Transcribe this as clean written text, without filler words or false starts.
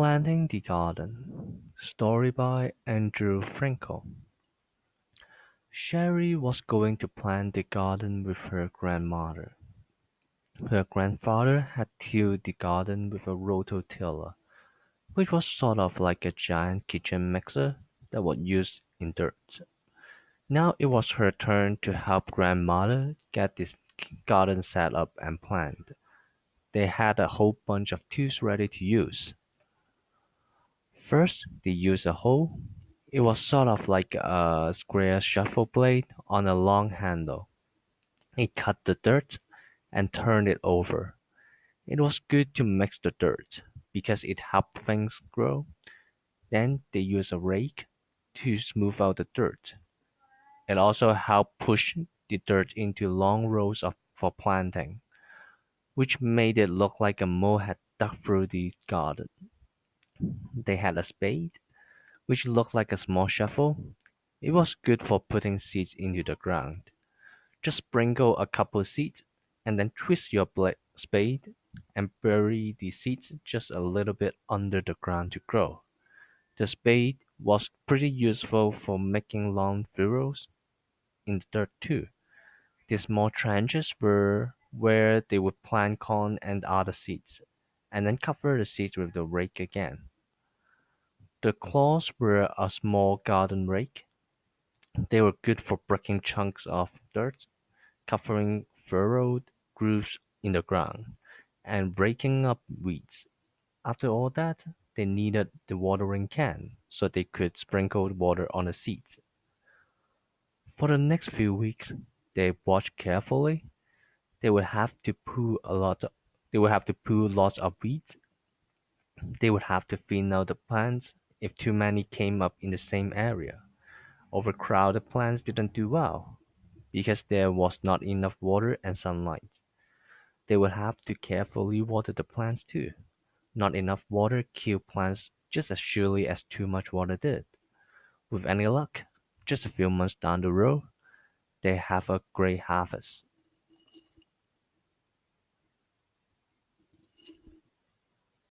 Planting the Garden. Story by Andrew Frankel. Sherry was going to plant the garden with her grandmother. Her grandfather had tilled the garden with a rototiller, which was sort of like a giant kitchen mixer that was used in dirt. Now it was her turn to help grandmother get this garden set up and planted. They had a whole bunch of tools ready to use. First, they used a hoe. It was sort of like a square shovel blade on a long handle. It cut the dirt and turned it over. It was good to mix the dirt because it helped things grow. Then they used a rake to smooth out the dirt. It also helped push the dirt into long rows for planting, which made it look like a mole had dug through the garden. They had a spade, which looked like a small shovel. It was good for putting seeds into the ground. Just sprinkle a couple seeds and then twist your spade and bury the seeds just a little bit under the ground to grow. The spade was pretty useful for making long furrows in the dirt too. The small trenches were where they would plant corn and other seeds, and then cover the seeds with the rake again. The claws were a small garden rake. They were good for breaking chunks of dirt, covering furrowed grooves in the ground, and breaking up weeds. After all that, they needed the watering can so they could sprinkle water on the seeds. For the next few weeks, they watched carefully. They would have to pull a lot of, they would have to pull lots of weeds. They would have to thin out the plants if too many came up in the same area. Overcrowded plants didn't do well because there was not enough water and sunlight. They would have to carefully water the plants too. Not enough water killed plants just as surely as too much water did. With any luck, just a few months down the road, they have a great harvest.